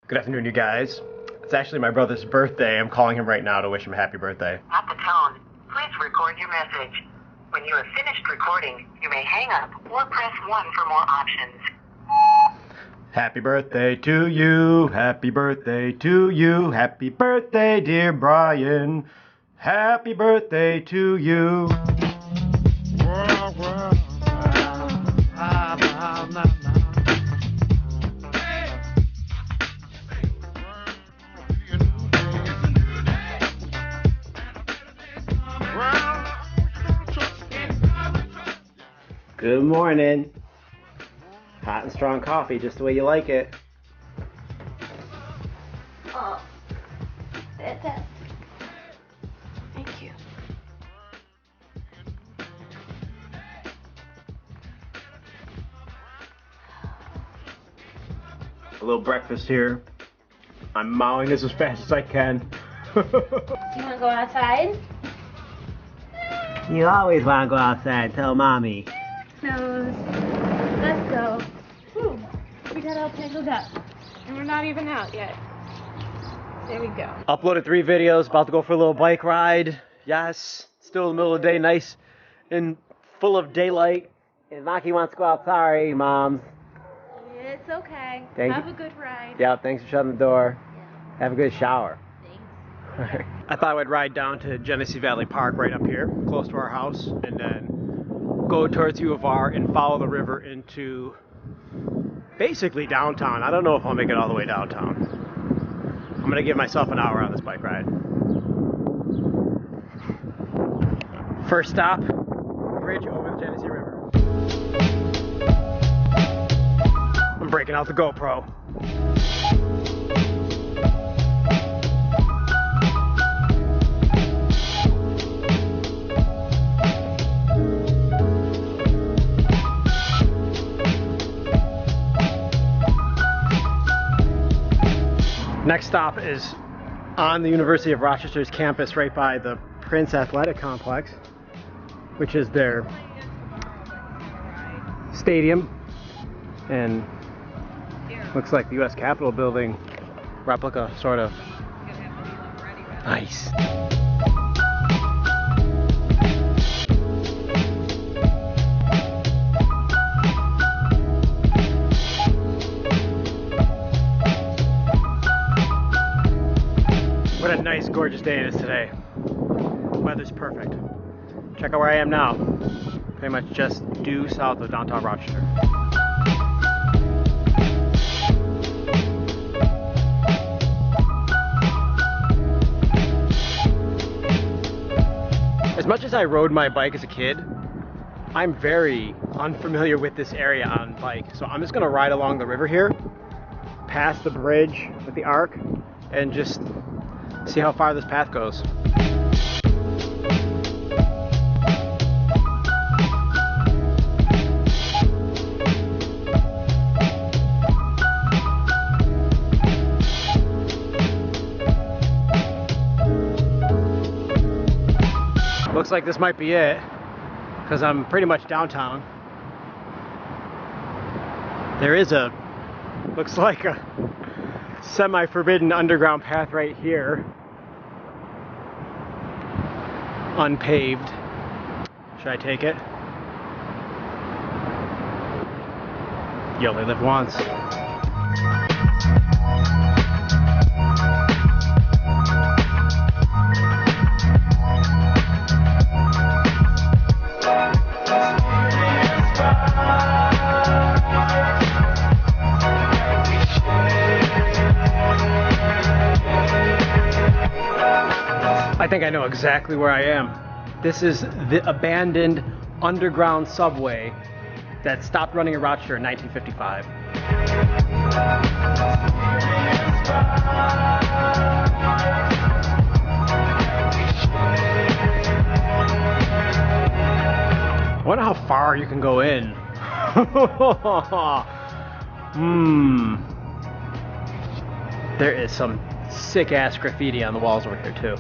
Good afternoon, you guys. It's actually my brother's birthday. I'm calling him right now to wish him a happy birthday. At the tone, please record your message. When you have finished recording, you may hang up or press 1 for more options. Happy birthday to you. Happy birthday to you. Happy birthday, dear Brian. Happy birthday to you. Good morning. Hot and strong coffee, just the way you like it. Oh, fantastic. Thank you. A little breakfast here. I'm mowing this as fast as I can. Do you want to go outside? You always want to go outside, tell mommy. No. Let's go. Whew. We got all tangled up. And we're not even out yet. There we go. Uploaded 3 videos, about to go for a little bike ride. Yes, still in the middle of the day, nice and full of daylight. And Maki wants to go out. Sorry, Moms. It's okay. Thank Have you. a good ride. Yeah, thanks for shutting the door. Yeah. Have a good shower. Thanks. I thought I would ride down to Genesee Valley Park right up here, close to our house, and then go towards U of R and follow the river into basically downtown. I don't know if I'll make it all the way downtown. I'm going to give myself an hour on this bike ride. First stop, bridge over the Genesee River. I'm breaking out the GoPro. Next stop is on the University of Rochester's campus right by the Prince Athletic Complex, which is their stadium and looks like the U.S. Capitol building replica, sort of. Nice. What a nice, gorgeous day it is today. Weather's perfect. Check out where I am now. Pretty much just due south of downtown Rochester. As much as I rode my bike as a kid, I'm very unfamiliar with this area on bike. So I'm just gonna ride along the river here, past the bridge with the arc, and just see how far this path goes. Looks like this might be it, because I'm pretty much downtown. There is looks like a semi-forbidden underground path right here. Unpaved. Should I take it? You only live once. I think I know exactly where I am. This is the abandoned underground subway that stopped running in Rochester in 1955. I wonder how far you can go in. There is some sick ass graffiti on the walls over here too.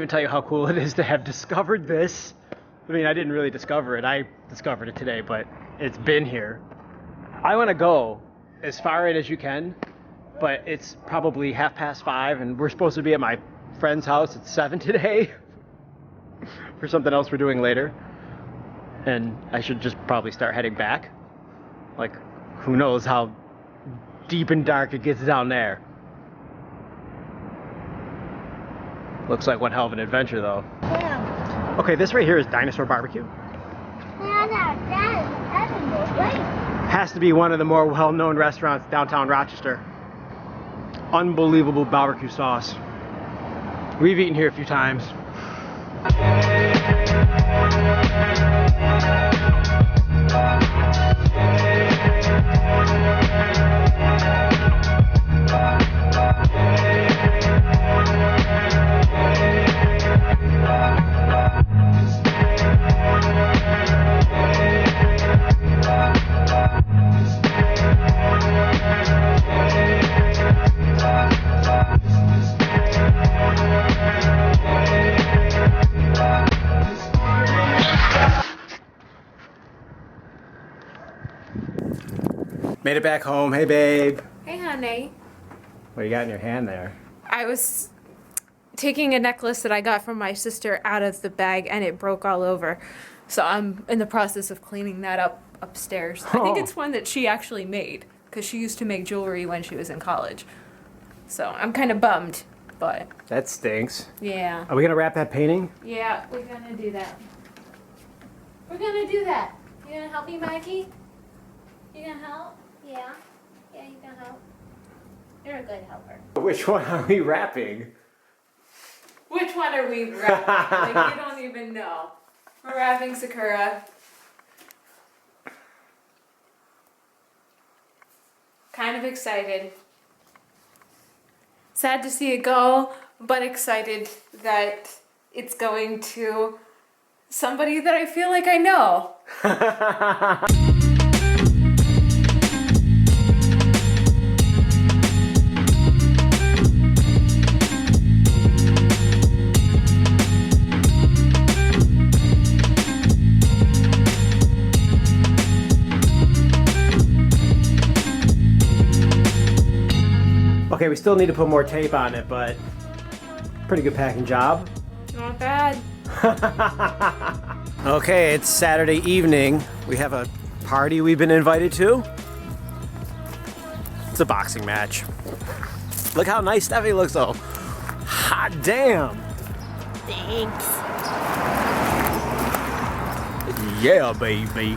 even tell you how cool it is to have discovered this. I mean, I didn't really discover it. I discovered it today, but it's been here. I want to go as far in as you can, but it's probably 5:30, and we're supposed to be at my friend's house at 7 today for something else we're doing later. And I should just probably start heading back. Like, who knows how deep and dark it gets down there. Looks like one hell of an adventure, though. Yeah. Okay, this right here is Dinosaur Barbecue. Has to be one of the more well-known restaurants downtown Rochester. Unbelievable barbecue sauce. We've eaten here a few times. Made it back home. Hey, babe. Hey, honey. What you got in your hand there? I was taking a necklace that I got from my sister out of the bag, and it broke all over. So I'm in the process of cleaning that up upstairs. I think it's one that she actually made, because she used to make jewelry when she was in college. So I'm kind of bummed, but That stinks. yeah. Are we gonna wrap that painting? Yeah, we're gonna do that. We're gonna do that. You gonna help me, Maggie? You gonna help? Yeah. Yeah, you gonna help? You're a good helper. Which one are we wrapping? Which one are we wrapping? Like, you don't even know. We're wrapping Sakura. Kind of excited. Sad to see it go, but excited that it's going to somebody that I feel like I know. Okay, we still need to put more tape on it, but pretty good packing job. Not bad. Okay, it's Saturday evening. We have a party we've been invited to. It's a boxing match. Look how nice Steffi looks though. Hot damn. Thanks. Yeah, baby.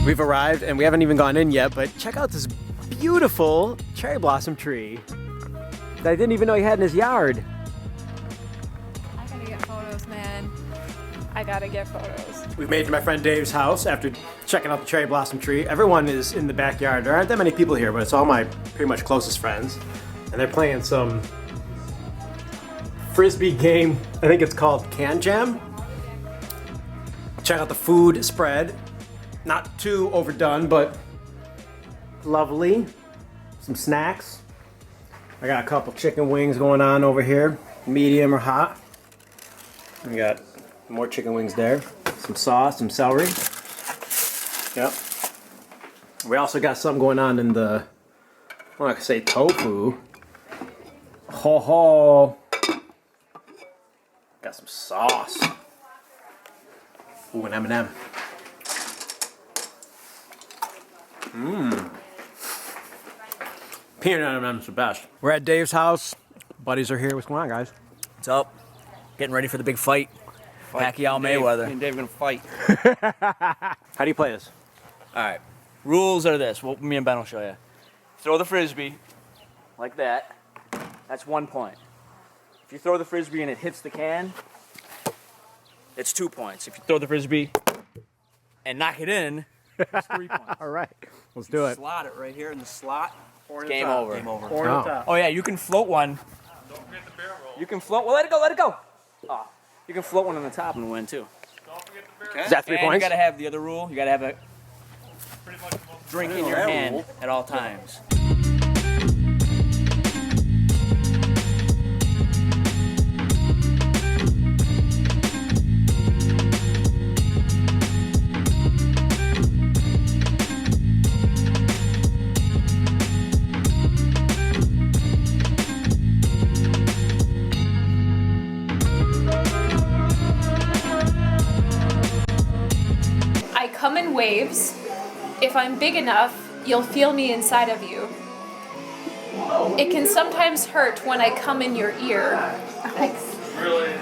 We've arrived and we haven't even gone in yet, but check out this beautiful cherry blossom tree that I didn't even know he had in his yard. I gotta get photos, man. I gotta get photos. We've made it to my friend Dave's house after checking out the cherry blossom tree. Everyone is in the backyard. There aren't that many people here, but it's all my pretty much closest friends. And they're playing some Frisbee game. I think it's called Can Jam. Check out the food spread. Not too overdone, but lovely. Some snacks. I got a couple chicken wings going on over here, medium or hot. We got more chicken wings there. Some sauce, some celery. Yep. We also got some going on in the, I want to say tofu. Ho ho. Got some sauce. Ooh, an M&M. Mmm. Peanut M&M's the best. We're at Dave's house. Buddies are here. What's going on, guys? What's up? Getting ready for the big fight. Pacquiao Mayweather. Me and Dave are gonna fight. How do you play this? All right. Rules are this. Well, me and Ben will show you. Throw the frisbee like that. That's 1 point. If you throw the frisbee and it hits the can, it's 2 points. If you throw the frisbee and knock it in, it's 3 points. All right, let's do it. Slot it right here in the slot. Or in Game the top. over. Game over. Or the top. Oh yeah, you can float one. Don't forget the barrel roll. You can float. Well, let it go. Let it go. Oh, you can float one on the top and win too. Don't forget the Is that 3 And you points? gotta have the other rule. You gotta have a drink in your hand at all times. I come in waves. If I'm big enough, you'll feel me inside of you. It can sometimes hurt when I come in your ear.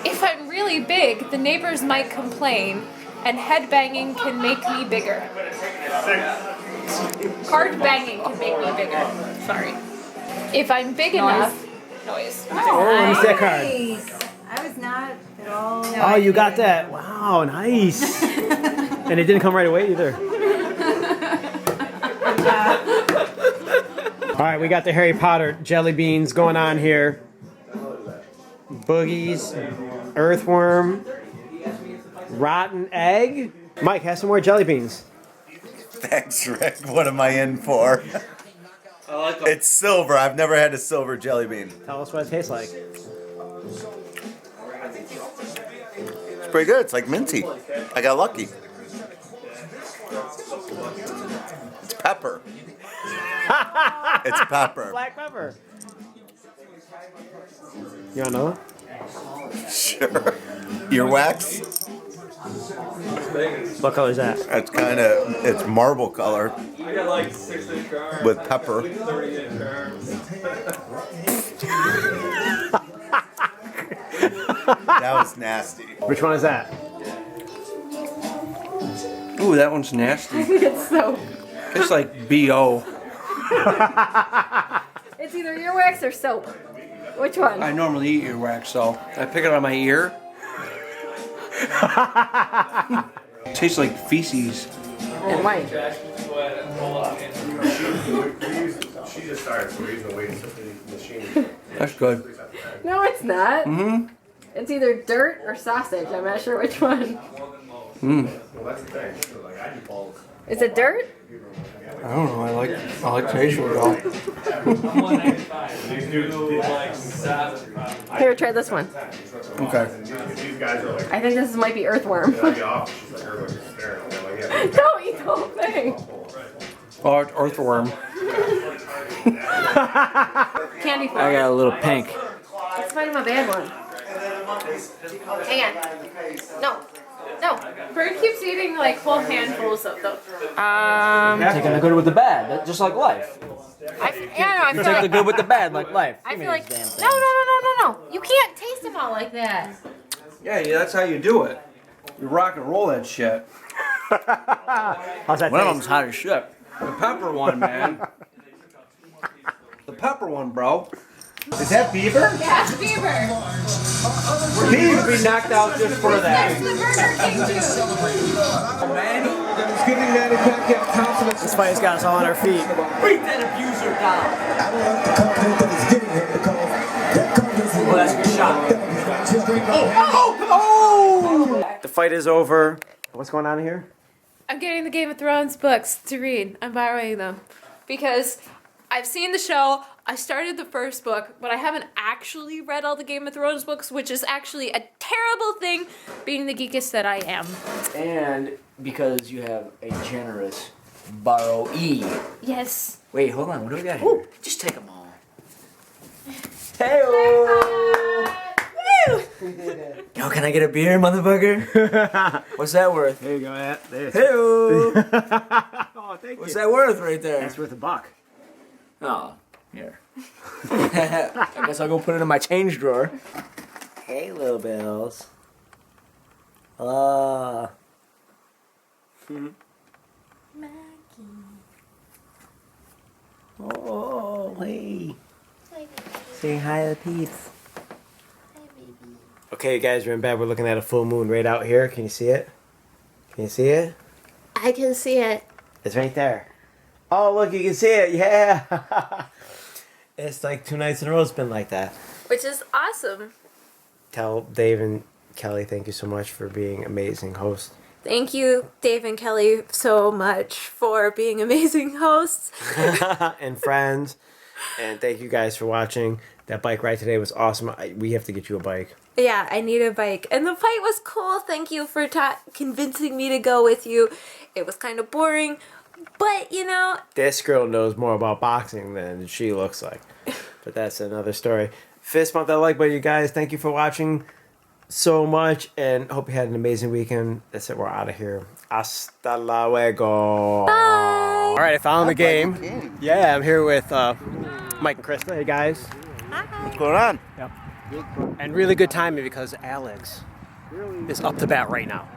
If I'm really big, the neighbors might complain, and head banging can make me bigger. Hard banging can make me bigger. Sorry. If I'm big enough, noise. Oh, let me see that card. I was not at all. Oh, you got that. Wow, nice. And it didn't come right away either. All right, we got the Harry Potter jelly beans going on here. Boogies, earthworm, rotten egg. Mike, have some more jelly beans. Thanks, Rick. What am I in for? I like them. It's silver. I've never had a silver jelly bean. Tell us what it tastes like. It's pretty good. It's like minty. I got lucky. It's pepper. It's pepper. Black pepper. You want another? Sure. Earwax. What color is that? It's kind of, it's marble color I got like 6-inch arms. with pepper. 30-inch arms. That was nasty. Which one is that? Ooh, that one's nasty. It's so. It's like B.O. It's either earwax or soap. Which one? I normally eat earwax, so I pick it on my ear. Tastes like feces. And white. She just started, so we're using the weights of the machine. That's good. No, it's not. Mm-hmm. It's either dirt or sausage. I'm not sure which one. Mm. Well, that's the thing. So, like, I do both. Is it dirt? I don't know. I like taste though. These dudes Here, try this one. Okay. these guys are like, I think this might be earthworm. I'd be off. She's like, everybody's just staring. I'm like, yeah. Don't eat the whole thing. Oh, it's earthworm. Candy I floss. got a little pink. Let's find him a bad one. Hang on. No. No. Bird keeps eating like whole handfuls of them. Taking the good with the bad, just like life. I Take the feel like. good with the bad, like life. I Give me feel like. this damn thing. No. You can't taste them all like that. Yeah, that's how you do it. You rock and roll that shit. How's that One of taste? them's hot as shit. The pepper one, man. The pepper one, bro. Is that beaver? That's Beaver. He'd be knocked out just for that. The Burger King too. This fight has got us all on our feet. Beat that abuser down. Well, that's a good shot. The fight is over. What's going on here? I'm getting the Game of Thrones books to read. I'm borrowing them because I've seen the show. I started the first book, but I haven't actually read all the Game of Thrones books, which is actually a terrible thing, being the geekest that I am. And because you have a generous borrowee. Yes. Wait, hold on. What do we got here? Just take them all. Hey-o! Yo, can I get a beer, motherfucker? What's that worth? There you go, Matt. There. Hey-o! Oh, thank What's that worth right there? That's worth $1. Oh, here. I guess I'll go put it in my change drawer. Hey, little bills. Maggie. Oh, hey. Hi, baby. Say hi to the peeps. Hi, baby. Okay, guys, we're in bed. We're looking at a full moon right out here. Can you see it? Can you see it? I can see it. It's right there. Oh, look, you can see it. Yeah. It's like 2 nights in a row it's been like that. Which is awesome. Tell Dave and Kelly thank you so much for being amazing hosts. Thank you, Dave and Kelly, so much for being amazing hosts. And friends. And thank you guys for watching. That bike ride today was awesome. We have to get you a bike. Yeah, I need a bike. And the fight was cool. Thank you for convincing me to go with you. It was kind of boring, but you know. This girl knows more about boxing than she looks like. But that's another story. Fist bump that like button, you guys. Thank you for watching so much, and hope you had an amazing weekend. That's it. We're out of here. Hasta luego. Bye. All right, I found the game. Yeah, I'm here with Mike and Krista. Hey, guys. What's going on? Yep. And really good timing because Alex is up to bat right now.